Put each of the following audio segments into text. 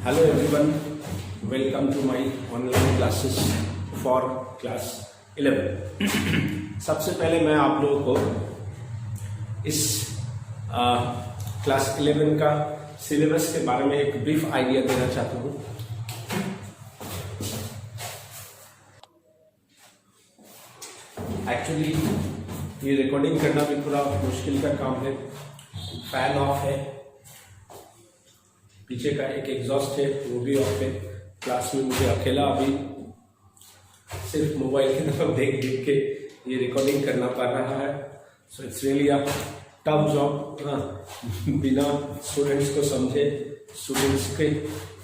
Hello everyone, welcome to my online classes for class 11. सबसे पहले मैं आप लोगों को इस क्लास 11 का सिलेबस के बारे में एक ब्रीफ आइडिया देना चाहता हूँ। एक्चुअली ये रिकॉर्डिंग करना भी थोड़ा मुश्किल का काम है। फैन ऑफ है, पीछे का एक एग्जॉस्ट है वो भी ऑफ है। क्लास में मुझे अकेला अभी सिर्फ मोबाइल की तरफ देख देख के ये रिकॉर्डिंग करना पड़ रहा है। So it's really a tough job. बिना स्टूडेंट्स को समझे स्टूडेंट्स के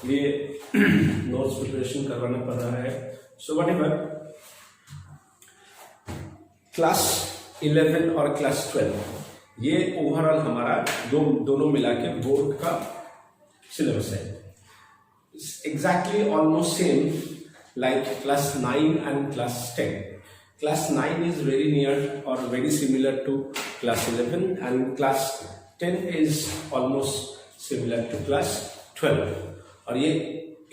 लिए नोट्स प्रिपरेशन करवाना पड़ रहा है। सो वट एवर, क्लास 11 और क्लास 12 ये ओवरऑल हमारा दोनों मिला के बोर्ड का सिलेबस है। Exactly almost same like class 9 and class 10. Class 9 is very near or very similar to class 11 and class 10 is almost similar to class 12. और ये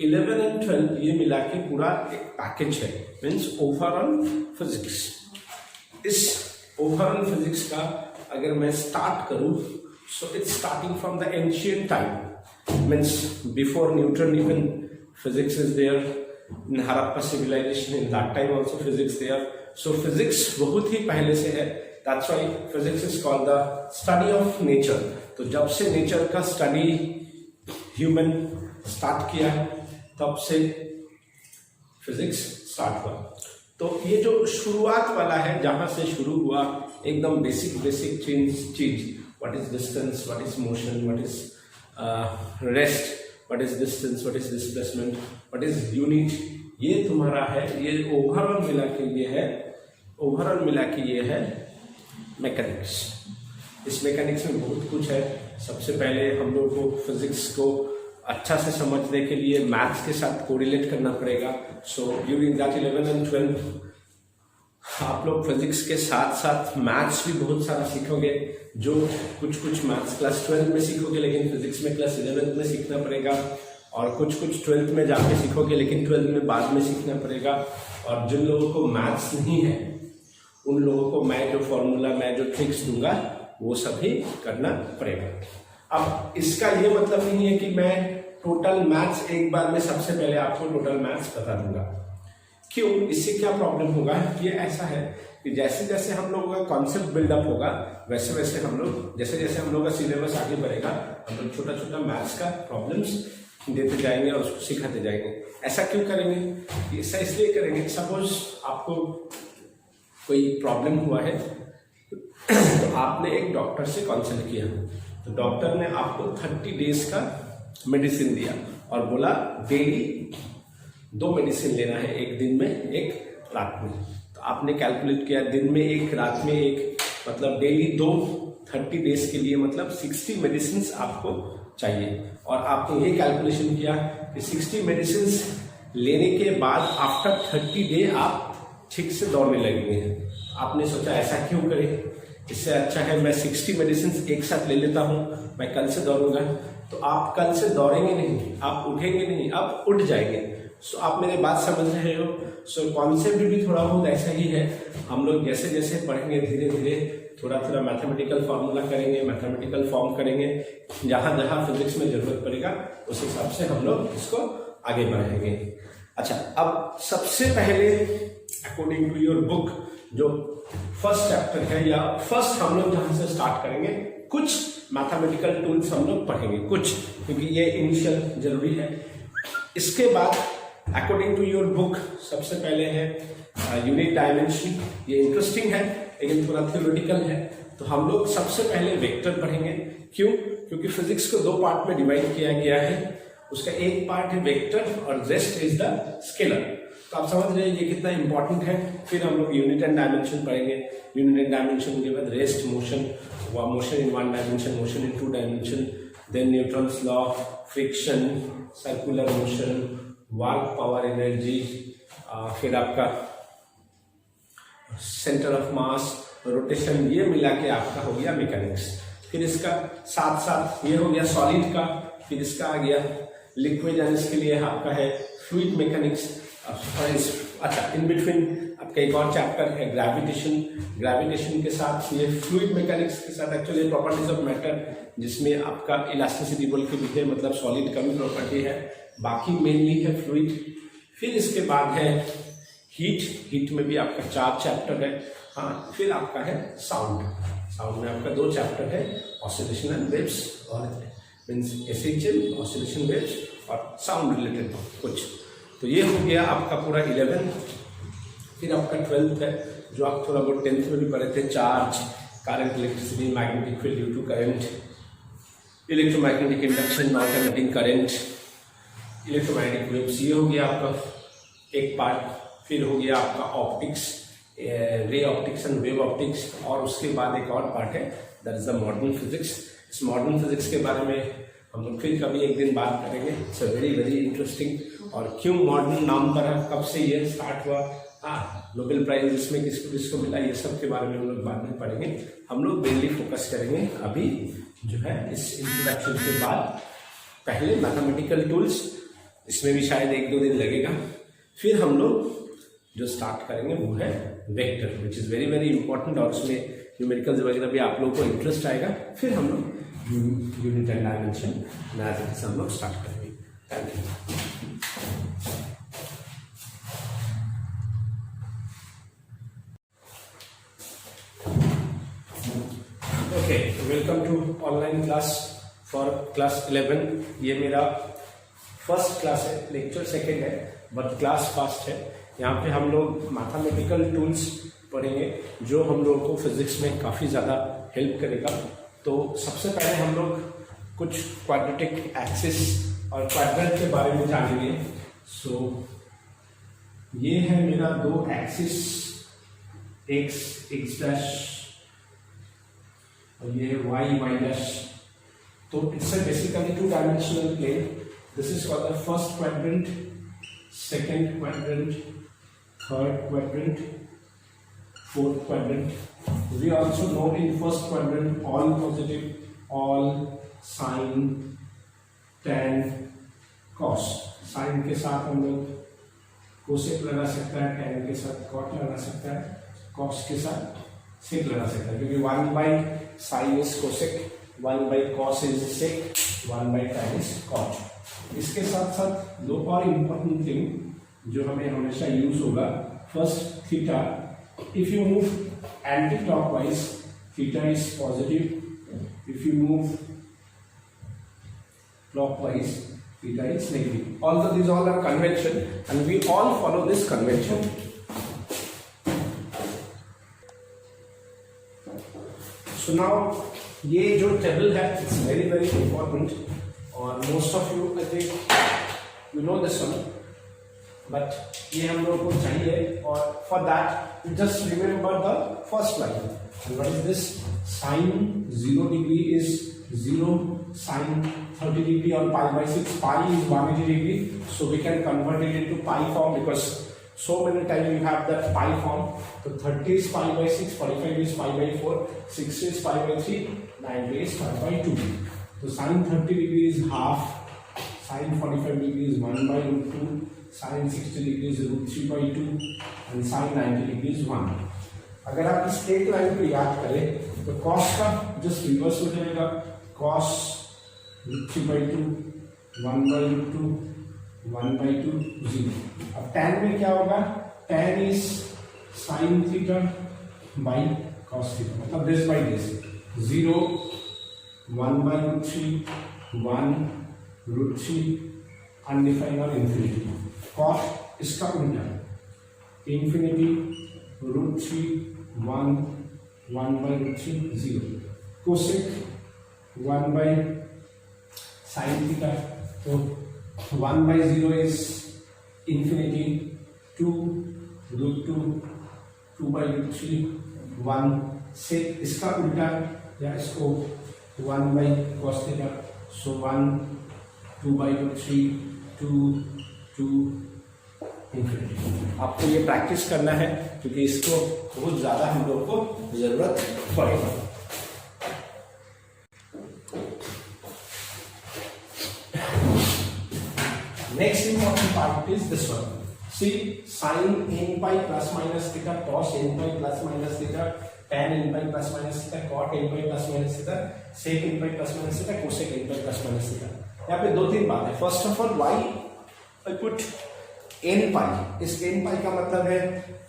11 and 12 ये मिला के पूरा एक पैकेज है, मीन्स ओवरऑल फिजिक्स। इस ओवरऑल फिजिक्स का अगर मैं स्टार्ट करूं, so it's starting from the ancient time, means before Newton even physics is there. In Harappa civilization, in that time also physics there. So physics बहुत ही पहले से है। That's why physics is called the study of nature. तो जब से nature का study human start किया तब से फिजिक्स स्टार्ट हुआ। तो ये जो शुरुआत वाला है, जहां से शुरू हुआ एकदम बेसिक चीज, what is distance, what is motion, what is rest, what is distance, what is displacement, what is unit, ये तुम्हारा है। ये ओवरऑल मिला के ये है मैकेनिक्स। इस मैकेनिक्स में बहुत कुछ है। सबसे पहले हम लोग को फिजिक्स को अच्छा से समझने के लिए मैथ्स के साथ कोरिलेट करना पड़ेगा। सो ड्यूरिंग दैट 11 एंड 12 आप लोग फिजिक्स के साथ साथ मैथ्स भी बहुत सारा सीखोगे। जो कुछ मैथ्स क्लास 12 में सीखोगे, लेकिन फिजिक्स में क्लास 11 में सीखना पड़ेगा। और कुछ 12th में जाके सीखोगे, लेकिन 12th में बाद में सीखना पड़ेगा। और जिन लोगों को मैथ्स नहीं है उन लोगों को मैं जो फॉर्मूला, मैं जो ट्रिक्स दूंगा वो सभी करना पड़ेगा। अब इसका ये मतलब नहीं है कि मैं टोटल मैथ्स एक बार में सबसे पहले आपको टोटल मैथ्स बता दूंगा। क्यों? इससे क्या प्रॉब्लम होगा? ये ऐसा है कि जैसे जैसे हम लोगों का कॉन्सेप्ट बिल्डअप होगा, वैसे वैसे हम लोग जैसे हम लोग का सिलेबस आगे बढ़ेगा, हम लोग छोटा मैथ्स का प्रॉब्लम्स देते जाएंगे और उसको सिखाते जाएंगे। ऐसा क्यों करेंगे? ऐसा इसलिए करेंगे, सपोज आपको कोई प्रॉब्लम हुआ है तो आपने एक डॉक्टर से कंसल्ट किया, तो डॉक्टर ने आपको 30 डेज का मेडिसिन दिया और बोला डेली 2 मेडिसिन लेना है, एक दिन में एक रात में। तो आपने कैलकुलेट किया, दिन में एक रात में एक, मतलब डेली 2, 30 डेज के लिए मतलब 60 मेडिसिन आपको चाहिए। और आपने ये कैलकुलेशन किया कि 60 मेडिसिन लेने के बाद आफ्टर 30 डे आप ठीक से दौड़ने लगेंगे। आपने सोचा ऐसा क्यों करें, इससे अच्छा है मैं 60 मेडिसिन एक साथ ले लेता हूँ, मैं कल से दौड़ूंगा। तो आप कल से दौड़ेंगे नहीं, आप उठेंगे नहीं, आप उठ जाएंगे। सो आप मेरे बात समझ रहे हो? सो कॉन्सेप्ट भी थोड़ा बहुत ऐसा ही है। हम लोग जैसे जैसे पढ़ेंगे धीरे धीरे थोड़ा मैथमेटिकल फार्मूला करेंगे, मैथमेटिकल फॉर्म करेंगे, जहां जहां फिजिक्स में जरूरत पड़ेगा उस हिसाब से हम लोग इसको आगे बढ़ाएंगे। अच्छा, अब सबसे पहले अकॉर्डिंग टू योर बुक जो फर्स्ट चैप्टर है, या फर्स्ट हम लोग जहां से स्टार्ट करेंगे, कुछ मैथमेटिकल टूल्स हम लोग पढ़ेंगे, कुछ, क्योंकि ये इनिशियल जरूरी है। इसके बाद अकॉर्डिंग टू योर बुक सबसे पहले है यूनिट डायमेंशन। ये इंटरेस्टिंग है लेकिन थोड़ा थ्योरेटिकल है। तो हम लोग सबसे पहले वेक्टर पढ़ेंगे। क्यों? क्योंकि फिजिक्स को 2 पार्ट में डिवाइड किया गया है। उसका एक पार्ट है वेक्टर और रेस्ट इज द स्केलर। तो आप समझ रहे हैं ये कितना इंपॉर्टेंट है। फिर हम लोग यूनिट एंड डायमेंशन पढ़ेंगे। यूनिट एंड डायमेंशन के बाद rest, motion in 1 dimension, motion in 2 dimension, then Newton's law, friction, circular motion, work, power, energy, फिर आपका सेंटर ऑफ मास, रोटेशन, ये मिला के आपका हो गया मैकेनिक्स। फिर इसका साथ साथ ये हो गया सॉलिड का, फिर इसका आ गया लिक्विड एंड इसके लिए आपका है फ्लूइड मैकेनिक्स। अच्छा, इन बिटवीन आपका एक और चैप्टर है ग्रेविटेशन के साथ ये फ्लूइड मैकेनिक्स के साथ एक्चुअली प्रॉपर्टीज ऑफ मैटर, जिसमें आपका इलास्टिसिटी बोल के भी है, मतलब सॉलिड का भी प्रॉपर्टी है, बाकी मेनली है फ्लूइड। फिर इसके बाद है हीट में भी आपका 4 चैप्टर है। हाँ, फिर आपका है साउंड में आपका 2 चैप्टर है, ऑसिलेशन एंड वेव्स, और मीन्स एसएचएम, ऑसिलेशन, वेव्स और साउंड रिलेटेड कुछ। तो ये हो गया आपका पूरा 11। फिर आपका 12th है, जो आप थोड़ा बहुत 10th में भी पढ़े थे, charge, current, electricity, magnetic field due to current, electromagnetic induction, non conducting current, electromagnetic waves. ये हो गया आपका एक पार्ट। फिर हो गया आपका optics, ray optics and wave optics, और उसके बाद एक और पार्ट है, that is the modern physics. इस मॉडर्न फिजिक्स के बारे में हम लोग फिर कभी एक दिन बात करेंगे। It's very interesting. और क्यों मॉडर्न नाम पड़ा, कब से ये स्टार्ट हुआ, नोबेल प्राइज इसमें किसको मिला, ये सब के बारे में हम लोग बाद में पढ़ेंगे। हम लोग मेनली फोकस करेंगे अभी जो है इस इंट्रोडक्शन के बाद पहले मैथमेटिकल टूल्स, इसमें भी शायद 1-2 दिन लगेगा। फिर हम लोग जो स्टार्ट करेंगे वो है vector, which is very important, और उसमें न्यूमेरिकल्स वगैरह भी आप लोगों को इंटरेस्ट आएगा। फिर हम लोग यूनिट एंड डायमेंशन मैथमेटिक्स हम लोग स्टार्ट करेंगे। Thank you. Okay, welcome to online class for class 11। ये मेरा फर्स्ट क्लास है, लेक्चर सेकेंड है, बट क्लास फर्स्ट है। यहाँ पे हम लोग मैथमेटिकल टूल्स पढ़ेंगे, जो हम लोगों को फिजिक्स में काफ़ी ज़्यादा हेल्प करेगा। तो सबसे पहले हम लोग कुछ क्वाड्रेटिक एक्सिस और क्वाड्रेंट के बारे में जानेंगे। सो ये है मेरा 2 एक्सिस, x डैश, और ये है y डैश। तो it's basically 2 dimensional plane. This is called the first quadrant, second quadrant, third quadrant, fourth quadrant. We also know in first quadrant all positive, all sin, tan, cos. sin के साथ हम लोग cosec लगा सकता है, tan के साथ cot लगा सकता है, cos के साथ sec लगा सकता है, क्योंकि 1 by sin is cosec, 1 by cos is sec, 1 by tan is cot. इसके साथ साथ 2 और इम्पोर्टेंट थिंग जो हमें हमेशा यूज होगा। First, theta. If you move anti clockwise, theta is positive. If you move clockwise, theta is negative. Although these all are convention and we all follow this convention. So now ये जो table है, it's very important, और most of you I think you know this one, but ये हम लोग को चाहिए, और for that you just remember the first line. And what is this? Sine 0 degree is 0, sine 30 degree और π/6, pi is 180 degree, so we can convert it into pi form, because so many times you have that pi form. So 30 is π/6, 45 is π/4, 60 is π/3, 90 is π/2. So sin 30 degree is half, sin 45 degree is 1/√2, sin 60 degree is √3/2, and sin 90 degree is 1. अगर आप इस एक line को याद करें तो cos का just reverse हो जाएगा, cos √3/2, 1/√2, 1/2, 0. अब tan में क्या होगा? tan is sin theta by cos theta, मतलब this by this, 0, 1/√3, 1√3, अनडिफाइंड और इन्फिनिटी। cos इसका उल्टा, infinity, √3, 1, 1/√3, 0. cosec 1 by sin theta, तो 1/0 is infinity, 2, √2, 2/√3, 1. sec इसका उल्टा या इसको 1 by cos theta, so 1, 2/√3, 2, 2, infinity. आपको ये प्रैक्टिस करना है क्योंकि इसको बहुत ज्यादा हम लोग को जरूरत पड़ेगा। Next important part is this one. See, sin n pi plus minus theta, cos n pi plus minus theta, tan n pi plus minus theta, cot n pi plus minus theta, sec n pi plus minus theta, cosec n pi plus minus theta. यहाँ पे दो तीन बात है. First of all why I put n pi. इस n pi का मतलब है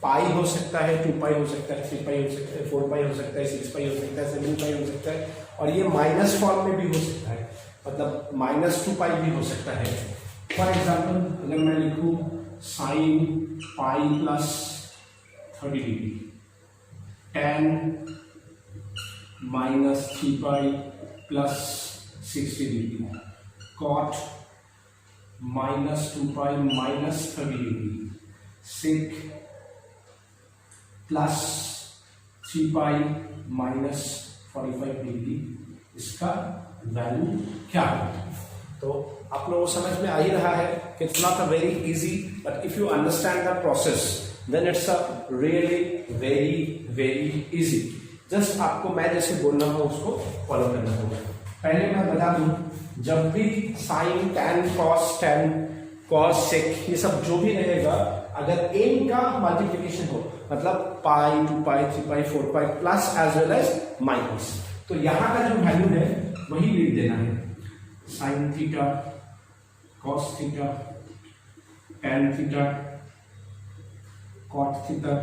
पाई हो सकता है, 2 पाई हो सकता है, 3 पाई हो सकता है, 4 पाई हो सकता है, 6 पाई हो सकता है, 7 पाई हो सकता है, और ये माइनस फॉर्म में भी हो सकता है, मतलब -2 पाई भी हो सकता है. फॉर एग्जाम्पल अगर मैं लिखूं sine pi plus 30 degree, tan -3 pi plus 60 degree, cot -2 pi minus 30 degree, sec plus 3 pi minus 45 degree, इसका वैल्यू क्या है. तो आप लोगों को समझ में आ ही रहा है कि it's not a very easy, but if you understand the process then it's a really very very easy. Just आपको मैं जैसे बोल रहा हूं उसको फॉलो करना होगा. पहले मैं बता दूं, जब भी साइन टैन कॉस सेक ये सब जो भी रहेगा, अगर n का मल्टीप्लिकेशन हो, मतलब pi 2 pi 3 pi 4 pi plus as well as minus, तो यहां का जो वैल्यू है वही लिख देना है. Sine theta, cos theta, tan theta, cot theta,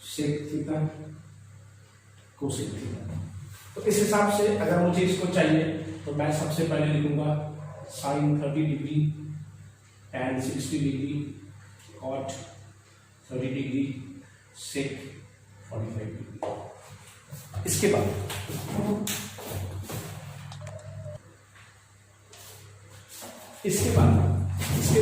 sec theta, cosec theta. तो इस हिसाब से अगर मुझे इसको चाहिए तो मैं सबसे पहले लिखूंगा sine 30 degree, tan 60 degree, cot 30 degree, sec 45 degree. इसके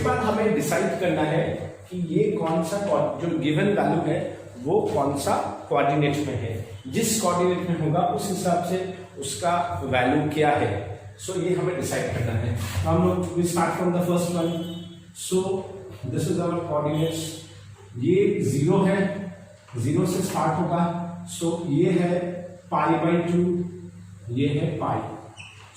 बाद हमें डिसाइड करना है कि ये कौन सा जो गिवन वैल्यू है वो कौन सा कोऑर्डिनेट में है. जिस कोऑर्डिनेट में होगा उस हिसाब से उसका वैल्यू क्या है. सो ये हमें डिसाइड करना है. हम लोग we start from the first one. So this is our coordinates. ये 0 है, 0 से स्टार्ट होगा. सो ये है पाई बाई 2, ये है पाई.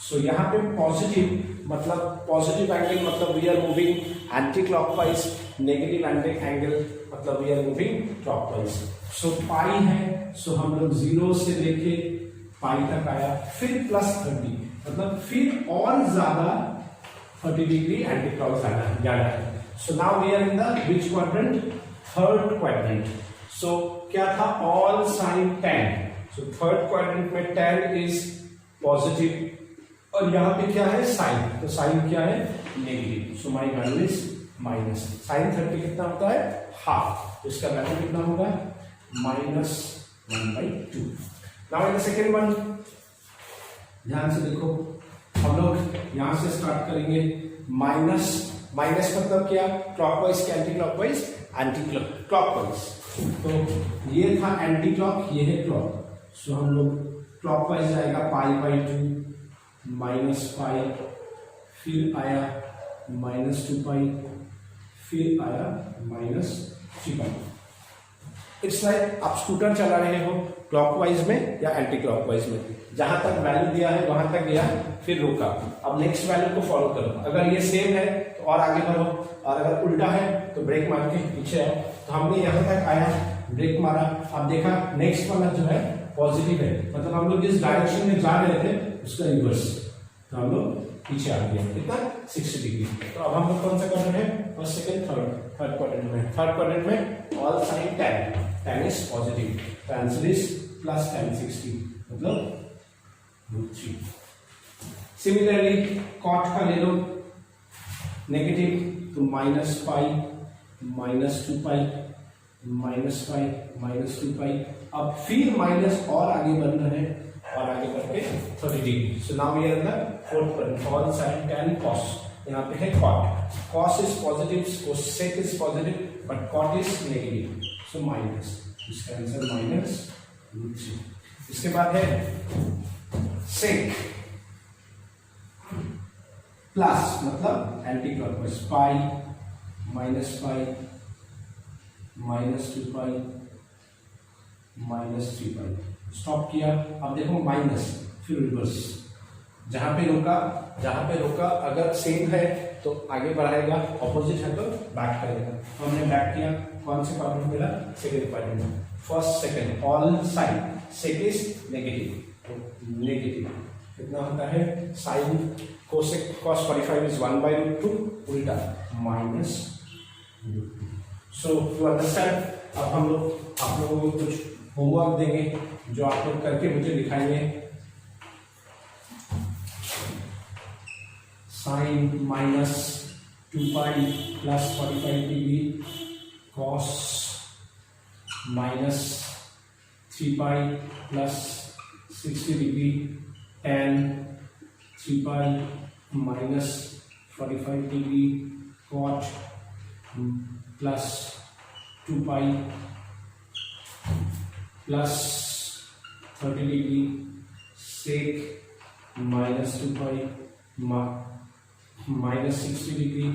सो यहाँ पे पॉजिटिव मतलब पॉजिटिव एंगल मतलब we are moving anti clockwise, negative angle मतलब we are moving clockwise. So pi है, सो हम लोग 0 से लेके पाई तक आया, फिर प्लस 30 मतलब फिर और ज्यादा 30 डिग्री एंटी क्लॉक ज्यादा है. So now we are in the which quadrant? Third quadrant. So क्या था? All sine tan. So third quadrant में tan इज पॉजिटिव और यहाँ पे क्या है? साइन. तो साइन क्या है? Negative. So my value is minus. Sine 30 कितना होता है? हाफ. तो इसका वैल्यू कितना होगा? -1/2. Now in the second one ध्यान से देखो, हम लोग यहां से स्टार्ट करेंगे. माइनस मतलब क्या? क्लॉकवाइज के एंटी क्लॉकवाइज? Anti clockwise. तो ये था एंटी क्लॉक, ये है क्लॉक. सो हम लोग क्लॉकवाइज जाएगा पाई बाई 2 माइनस पाई, फिर आया -2 पाई, फिर आया -3 पाई. इट्स लाइक आप स्कूटर चला रहे हो क्लॉकवाइज में या एंटी क्लॉकवाइज में. जहां तक वैल्यू दिया है वहां तक गया, फिर रुका. अब नेक्स्ट वैल्यू को फॉलो करो. अगर ये सेम है तो और आगे बढ़ो, और अगर उल्टा है तो ब्रेक मार के पीछे आओ. तो हमने यहां तक आया, ब्रेक मारा. अब देखा नेक्स्ट वाला जो है पॉजिटिव है, मतलब हम लोग जिस डायरेक्शन में जा रहे थे उसका रिवर्स. तो हम लोग पीछे आ गए कितना? 60 डिग्री. तो अब हम लोग कौन सा क्वाड्रेंट है? फर्स्ट, सेकंड, थर्ड क्वाड्रेंट में. थर्ड क्वाड्रेंट में all sine tan is positive. तो आंसर इज प्लस tan 60 मतलब √3. सिमिलरली कॉट का ले लो, नेगेटिव, तो -पाई, -2 पाई, -2 पाई. अब फिर माइनस और आगे बढ़ रहे हैं और आगे बढ़ के 30 degree. So now we are in the fourth quadrant. All sine tan cos. यहाँ पे है cot. cos is positive, sec is positive, but cot is negative. So minus. इसका आंसर -√3. इसके बाद है sec प्लस मतलब anti clockwise. Pi, -pi, -2 pi, -3 pi. Stop किया. अब देखो माइनस, फिर रिवर्स. जहां पे रोका अगर सेम है तो आगे बढ़ाएगा, ऑपोजिट है तो बैक करेगा। तो हमने बैक किया, कौन से क्वाड्रेंट मिला? Second quadrant. First second all sine, sec is negative, तो नेगेटिव कितना होता है? साइन कोसेक कॉस 45 इज 1/√2, उल्टा माइनस। सो टू अंडरस्टैंड, अब हम लोग आप लोगों को कुछ होमवर्क देंगे जो आप लोग करके मुझे दिखाएंगे। Sine minus 2π plus 45 degree cos minus 3π plus 60 degree tan 3π minus 45 degree cot plus 2π plus 30 degree sec minus 2π minus 60 degree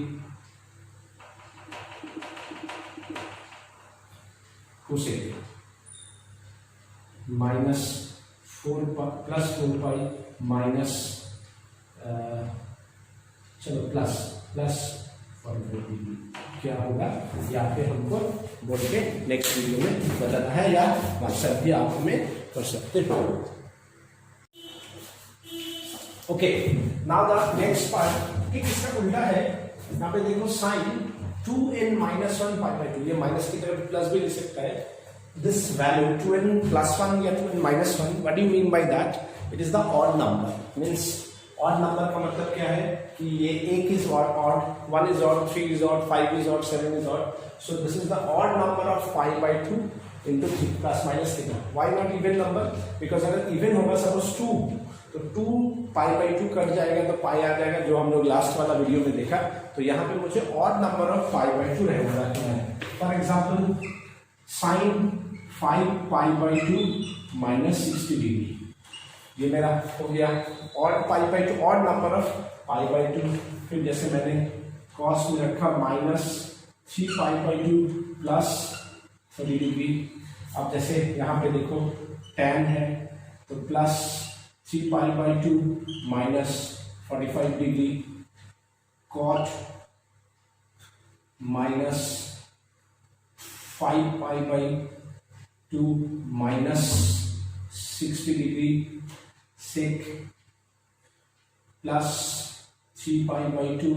cosec minus 4π plus 4π minus चलो प्लस 45 डिग्री क्या होगा? या फिर हमको बोल के नेक्स्ट वीडियो में बताना है, या व्हाट्सएप भी आप हमें कर सकते हो। Okay, now the next part कि किसका उल्टा है। यहाँ पे देखो साइन 2n माइनस 1 π/2, ये माइनस की तरफ प्लस भी लिख सकता है। दिस वैल्यू 2n प्लस 1 या 2n minus 1, what do you mean by that? It is the odd number. Means odd number का मतलब क्या है कि ये एक is odd, 1 is odd, 3 is odd, 5 is odd, 7 is odd. So this is the odd number of π/2 into 3 plus minus कितना? Why not even number? Because अगर even होगा सपोज 2, तो 2 π/2 कट जाएगा तो पाई आ जाएगा, जो हम लोग लास्ट वाला वीडियो में देखा। तो यहाँ पे मुझे ऑड नंबर ऑफ π/2 रखना है। For example sine 5π/2 minus 60 degree, ये मेरा हो गया ऑड π/2, ऑड नंबर ऑफ π/2। फिर जैसे मैंने कॉस में रखा माइनस 3π/2 प्लस 30 डिग्री। अब जैसे यहाँ पे देखो tan है तो plus 3π/2 minus 45 degree cot minus 5π/2 minus 60 degree sec plus 3π/2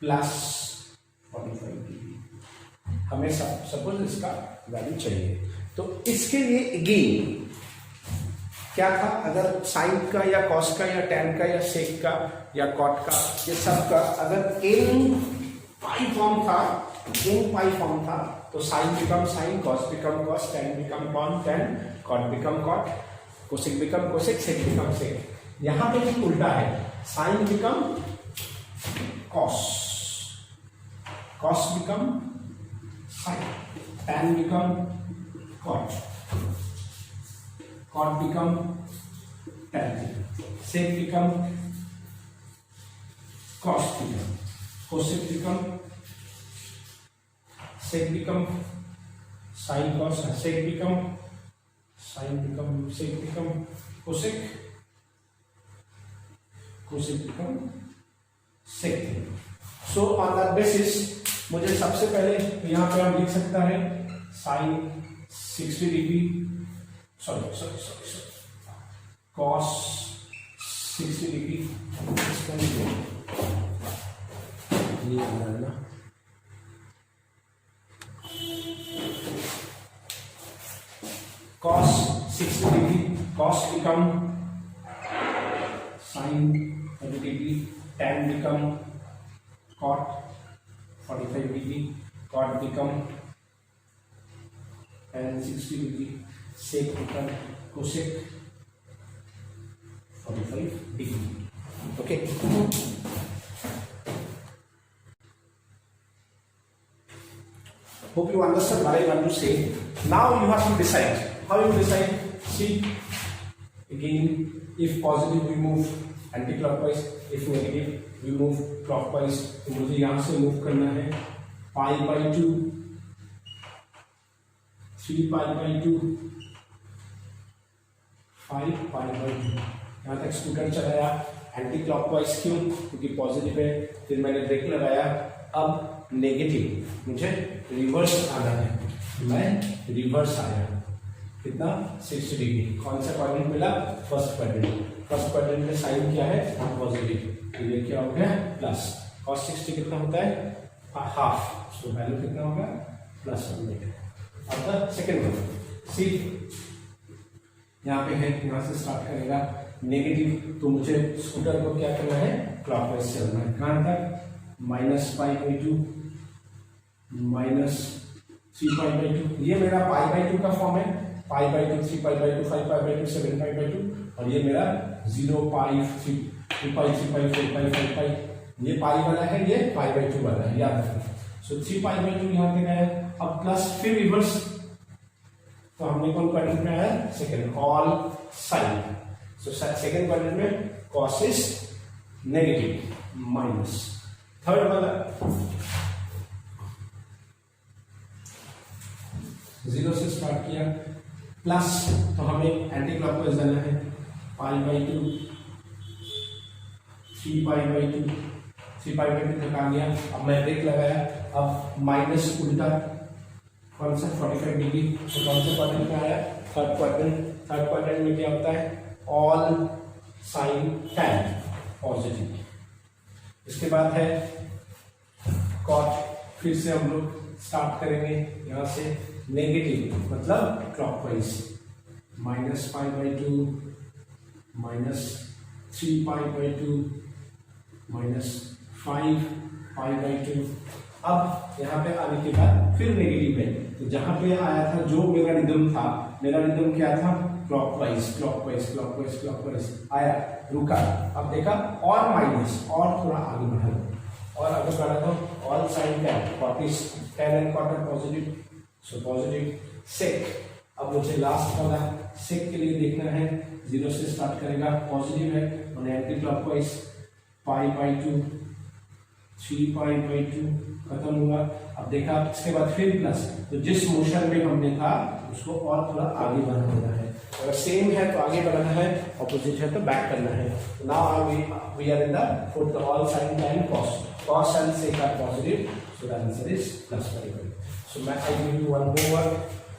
plus 45 degree. हमें सपोज इसका वैल्यू चाहिए, तो इसके लिए अगेन क्या था? अगर साइन का या कॉस का या टैन का या सेक का या कॉट का, ये सब का अगर n पाई फॉर्म था तो sine become sine, cos become cos, tan become tan, cot become cot, cosec become cosec, sec become sec. यहां पे भी उल्टा है, sine become cos, cos become sine, tan become cot, cot become tan, sec become cos theta, cosec become sec become sin cos, sec become sin become sec become cosec, cosec become sec theta। So on that basis मुझे सबसे पहले यहाँ पे हम लिख सकता है sin 60 degree sorry cos 60 degree, इसका ये ना cos 60 degree, cos become sin 30 degree, tan become cot 45 degree, cot become tan 60 degree, sec become cosec 45 degree. Okay. Hope you understand what I want to say. Now you have to decide. How you decide? See, again, if positive we move anti-clockwise, if negative we move clockwise. तो मुझे यहाँ से move करना है π/2, 3π/2, 5π/2, यहाँ तक scooter चलाया, anti clockwise क्यों, क्योंकि पॉजिटिव है, फिर मैंने ब्रेक लगाया, अब नेगेटिव, मुझे रिवर्स आना है, मैं रिवर्स आया, कितना 60 डिग्री। कौन सा क्वाड्रेंट मिला, फर्स्ट क्वाड्रेंट। फर्स्ट क्वाड्रेंट में साइन क्या है, पॉजिटिव, ये क्या हो गया प्लस। cos 60 कितना होता है, हाफ, सो वैल्यू कितना होगा +1। अब सेकेंड वन, सी यहाँ पे है, यहाँ से स्टार्ट करेगा नेगेटिव, तो मुझे स्कूटर को क्या करना है, क्लॉकवाइज चलना है, कहाँ तक, -π/2 -3π/2। ये मेरा π/2 का फॉर्म है, π/2, 3π/2, 5π/2, 7π/2, और ये मेरा 0, π, 3, 2π, 3π, 4π, 5π, ये पाई वाला है, ये π/2 वाला है, याद रखना। सो 3π/2 यहाँ पे गया, अब प्लस फिर रिवर्स, तो हमने कौन क्वाड्रेंट में आया, second, all sine. So second quadrant में cos is negative, minus. Third वाला 0 से स्टार्ट किया, प्लस, तो हमें एंटी क्लॉकवाइज जाना है, π/2, 3π/2, 3π/2 हटा लिया, अब मैं ब्रेक लगाया, अब माइनस उल्टा, कौन सा 45 डिग्री, तो कौन से क्वाड्रेंट में आया, थर्ड क्वाड्रेंट। थर्ड क्वाड्रेंट में क्या होता है, ऑल साइन टैन, पॉजिटिव। इसके बाद है कॉट, फिर से हम लोग स्टार्ट करेंगे यहाँ से, नेगेटिव मतलब क्लॉकवाइज, -π/2, -3π/2, -5π/2। अब यहाँ पे आने के बाद फिर नेगेटिव है, तो जहां पे आया था, जो मेरा रिदम था, मेरा रिदम क्या था, क्लॉकवाइज क्लॉकवाइज क्लॉकवाइज क्लॉकवाइज आया, रुका, अब देखा और माइनस, और थोड़ा आगे बढ़ा, और आगे बढ़ा तो all sine tan, tan and cot positive, so positive. Sec, अब मुझे लास्ट वाला सेक के लिए देखना है, 0 से स्टार्ट करेगा, पॉजिटिव है, और एंटी क्लॉकवाइज, π/2, 3π/2 खत्म हुआ। अब देखा, इसके बाद फिर प्लस, तो जिस मोशन में हमने था उसको और थोड़ा आगे बढ़ा देना है, अगर सेम है तो आगे बढ़ाना है, ऑपोजिट है तो बैक करना है। Now we are in the fourth, all sine tan cos and sec are positive, so the answer is +5/2. So I give you one more work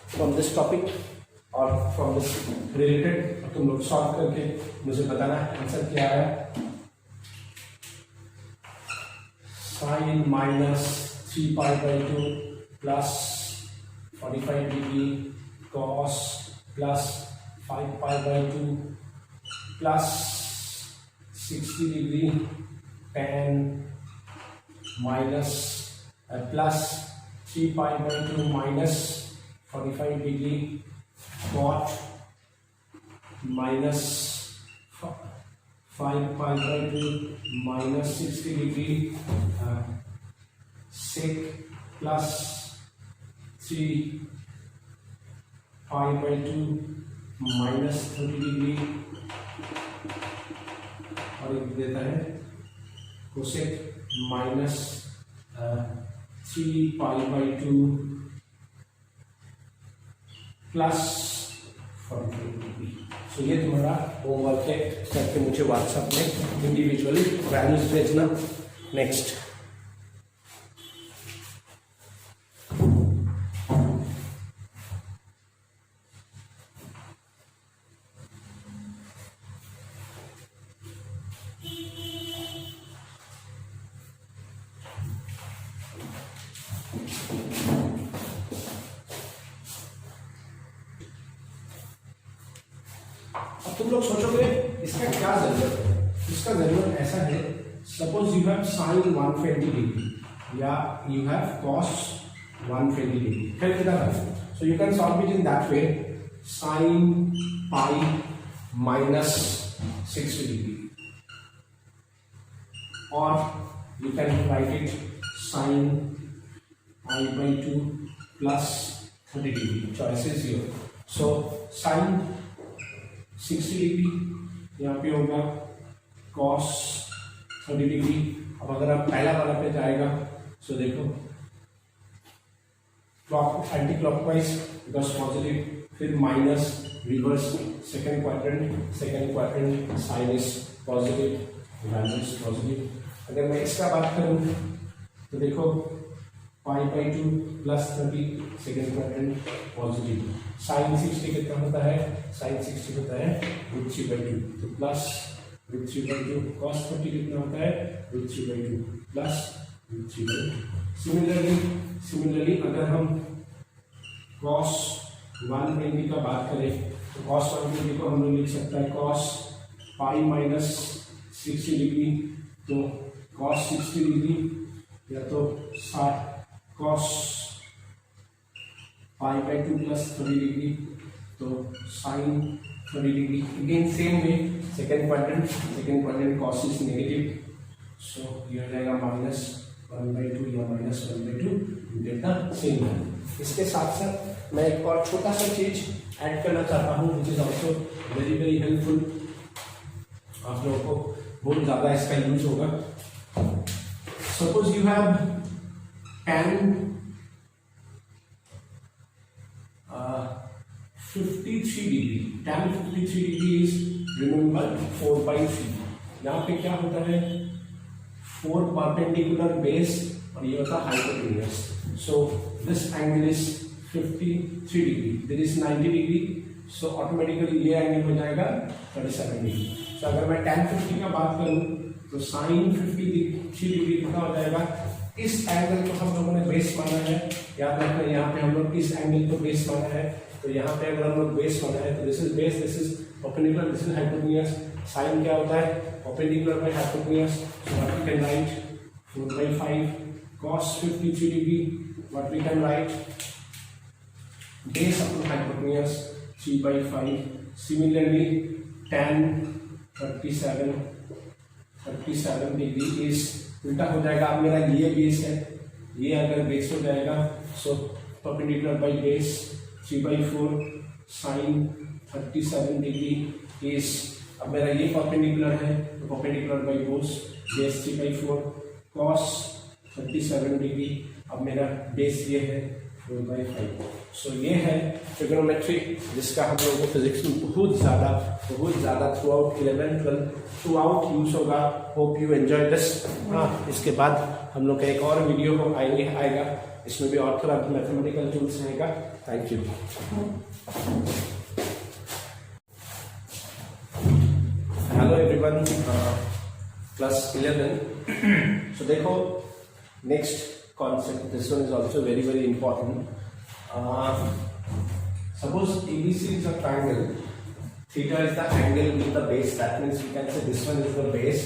from this topic or from this related, तुम लोग solve करके मुझे बताना answer क्या आया। Sine -3π/2 plus 45 degree cos plus 5π/2 plus 60 degree tan minus plus 3π/2 minus 45 degree cot minus 5π/2 minus 60 degree sec plus 3π/2 minus 30 degree, और एक देता है cosec minus 3π/2 plus 45 degree. So ये तुम्हारा होमवर्क है, करके मुझे व्हाट्सएप में इंडिविजुअली वैल्यूज भेजना। नेक्स्ट, तुम लोग सोचोगे इसका क्या जरूरत है। इसका जरूरत ऐसा है, suppose you have sine 120 degree या you have cos 120 degree, so you can solve it in that way, sine pi minus 60 degree, और you can write it sine π/2 plus 30 degree, choice is your. So sine 60 degree यहाँ पे होगा, cos 30 degree. अब अगर आप पहला वाला पे जाएगा, सो देखो clock anti clockwise because positive, फिर minus reverse second quadrant sine is positive, value is positive. अगर मैं इसका बात करूं तो देखो π/2 plus 30 second quadrant positive. Sine 60 कितना होता है, साइन 60 होता है √3/2, तो प्लस √3/2। cos 30 कितना होता है √3/2 प्लस √3/2। सिमिलरली अगर हम cos 120 का बात करें तो cos 120 को हम लोग लिख सकता है cos π-60 डिग्री, तो cos 60 डिग्री या तो cos π/2 प्लस 30 डिग्री, तो sin 30 degree. Again same way second quadrant cos is negative, सो ये हो जाएगा -1/2 या -1/2, you get the same value. इसके साथ साथ मैं एक और छोटा सा चीज ऐड करना चाहता हूँ which is also very very helpful, आप लोगों को बहुत ज़्यादा इसका यूज होगा। Suppose you have tan 53 degree, tan 53 degree is remember 4/3। यहाँ पे क्या होता है 4 परपेंडिकुलर बेस और ये होता है hypotenuse, so this angle is 53 degree, this is 90 degree, so automatically ये एंगल हो जाएगा 37 डिग्री। तो अगर मैं tan 50 का बात करूं तो sin 53 डिग्री कितना हो जाएगा, इस एंगल को हम लोगों ने बेस माना है, याद रखना यहाँ पे हम लोग इस एंगल को बेस माना है, तो यहाँ पे अगर हम लोग बेस माना है तो this is base, this is perpendicular, this is hypotenuse. Sine क्या होता है perpendicular by hypotenuse, so what we can write 4/5 cos 53 degree, what we can write base upon hypotenuse 3/5। Similarly tan 37 degree is उल्टा हो जाएगा, अब मेरा ये base है, ये अगर बेस हो जाएगा so perpendicular by base 3/4 sin 37 degree is, अब मेरा ये परपेंडिकुलर है तो perpendicular by base 3/4 cos 37 degree, अब मेरा बेस ये है 4/5। सो ये है ट्रिग्नोमेट्री जिसका हम लोगों को फिजिक्स में बहुत ज़्यादा throughout 11, 12 throughout use होगा। Hope you enjoy this. इसके बाद हम लोग का एक और वीडियो को आएगा, इसमें भी और थोड़ा मैथमेटिकल टूल्स रहेगा। Thank you. Hello everyone, class 11। सो देखो next concept, this one is also very very important. Suppose ABC is a triangle, theta is the angle with the base, that means we can say this one is the base,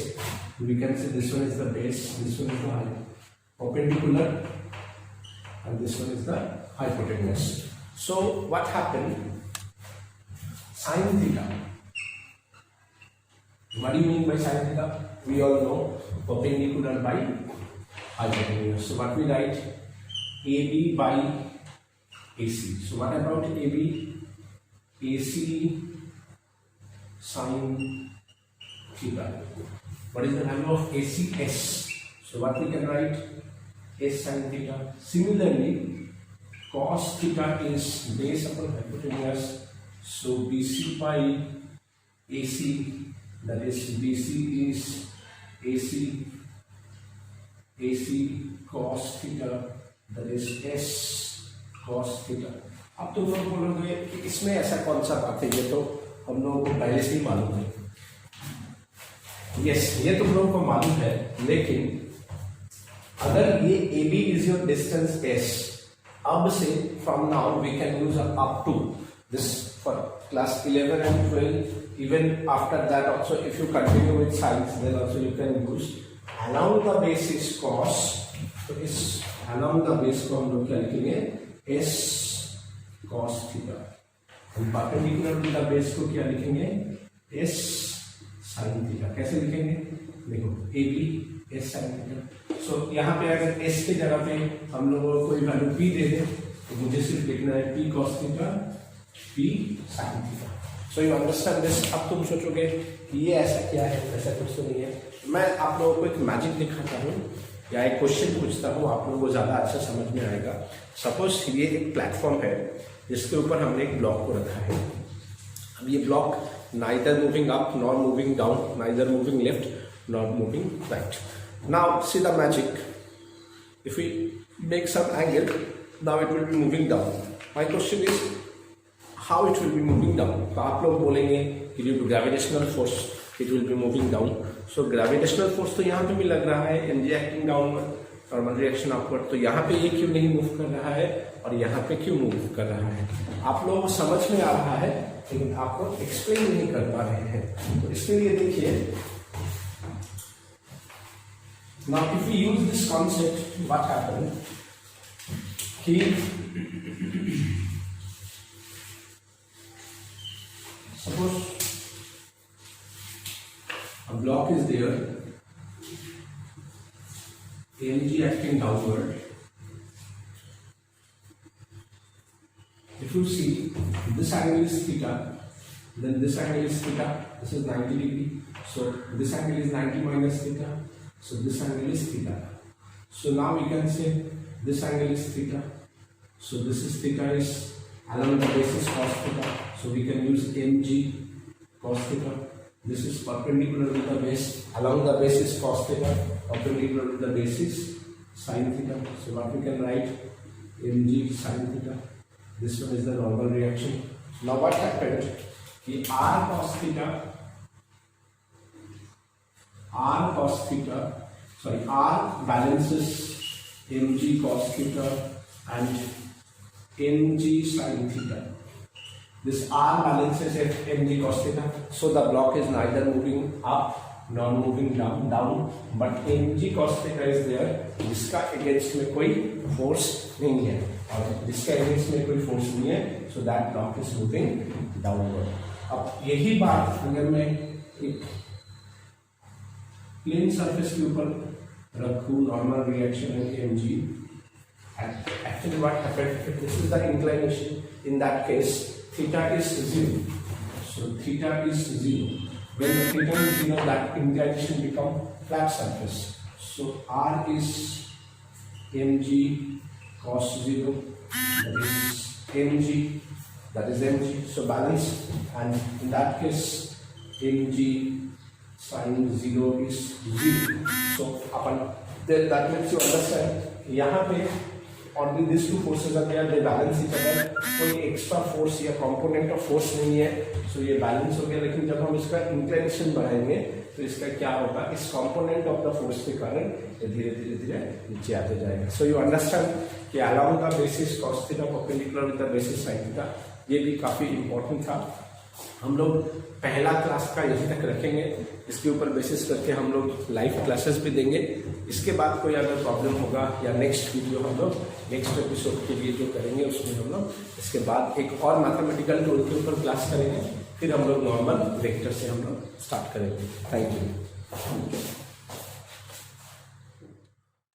we can say this one is the base, this one is the perpendicular and this one is the hypotenuse. So what happened, sin theta, what do you mean by sin theta? We all know perpendicular by hypotenuse. So what we write AB by AC. So what about AB? AC sin theta. What is the value of AC? S. So what we can write? S sin theta. Similarly, cos theta is base upon hypotenuse. So BC by AC, that is BC is AC cos theta, that is S cos theta। अब तुम लोग बोलोगे कि इसमें ऐसा कौन सा बात है, ये तो हम लोगों को पहले से ही मालूम है। यस, ये तुम लोगों को मालूम है, लेकिन अगर ये AB is your distance S, अब से from now we can use up to this for class 11 and 12, even after that also if you continue with science then also you can use along the base is cos, तो इस along the base को हम लोग क्या लिखेंगे S cos theta, हम perpendicular to the base को क्या लिखेंगे S sin theta। कैसे लिखेंगे, देखो AB S sin theta। सो यहाँ पे अगर S की जगह पे हम लोगों को कोई वैल्यू P दे दे तो मुझे सिर्फ लिखना है P cos theta P sin theta। So you understand this. अब तुम सोचोगे कि ये ऐसा क्या है, ऐसा कुछ तो नहीं है। मैं आप लोगों को एक मैजिक दिखाता हूँ या एक क्वेश्चन पूछता हूँ, आप लोगों को ज़्यादा अच्छा समझ में आएगा। सपोज ये एक प्लेटफॉर्म है जिसके ऊपर हमने एक ब्लॉक को रखा है, अब ये block neither moving up nor moving down, neither moving left nor moving right. Now see the magic. If we make some angle, now it will be moving down. My question is, how it will be moving down? तो आप लोग बोलेंगे कि due to gravitational force it will be moving down. So gravitational force तो यहाँ पे भी लग रहा है, mg acting downward, normal reaction upward. तो यहाँ पे ये क्यों नहीं मूव कर रहा है और यहाँ पे क्यों मूव कर रहा है? आप लोगों को समझ में आ रहा है लेकिन आप लोग एक्सप्लेन नहीं कर पा रहे हैं. तो इसके लिए देखिए, now if we use this concept, what happened? Suppose a block is there, mg acting downward. If you see, this angle is theta, then this angle is theta, this is 90 degree, so this angle is 90 minus theta. So this angle is theta. So now we can say this angle is theta. So this is theta is along the basis cos theta. So we can use mg cos theta. This is perpendicular with the base along the basis cos theta, perpendicular with the basis sin theta. So what we can write, mg sin theta. This one is the normal reaction. Now what happened? R cos theta. R balances mg cos theta and mg sin theta. This R balances mg cos theta, so the block is neither moving up nor moving down, but mg cos theta is there, जिसका against में कोई force नहीं है और जिसका against में कोई force नहीं है, so that block is moving downward. अब यही बात अगर मैं एक प्लेन सरफेस के ऊपर रखूं, नॉर्मल रिएक्शन है mg, actually what happened, if this is the inclination, in that case theta is 0. So theta is 0. When the theta is 0, that inclination become flat surface. So r is mg cos 0, that is mg, so balance, and in that case mg sin 0 is 0. So upon that makes you understand, यहाँ पे only these two forces are there, they balance each other, कोई extra force या component of force नहीं है, सो ये balance हो गया. लेकिन जब हम इसका इंक्लिनेशन बढ़ाएंगे तो इसका क्या होगा, इस कंपोनेंट ऑफ द फोर्स के कारण ये धीरे धीरे धीरे नीचे आते जाएगा. सो यू अंडरस्टैंड कि along the basis cos theta perpendicular with the basis sin theta, ये भी काफी इंपॉर्टेंट था. हम लोग पहला क्लास का यहीं तक रखेंगे, इसके ऊपर बेसिस करके हम लोग लाइव क्लासेस भी देंगे. इसके बाद कोई अगर प्रॉब्लम होगा या नेक्स्ट वीडियो हम लोग नेक्स्ट एपिसोड के लिए जो करेंगे उसमें हम लोग इसके बाद एक और मैथमेटिकल टूल के ऊपर क्लास करेंगे, फिर हम लोग नॉर्मल वेक्टर से हम लोग स्टार्ट करेंगे. Thank you.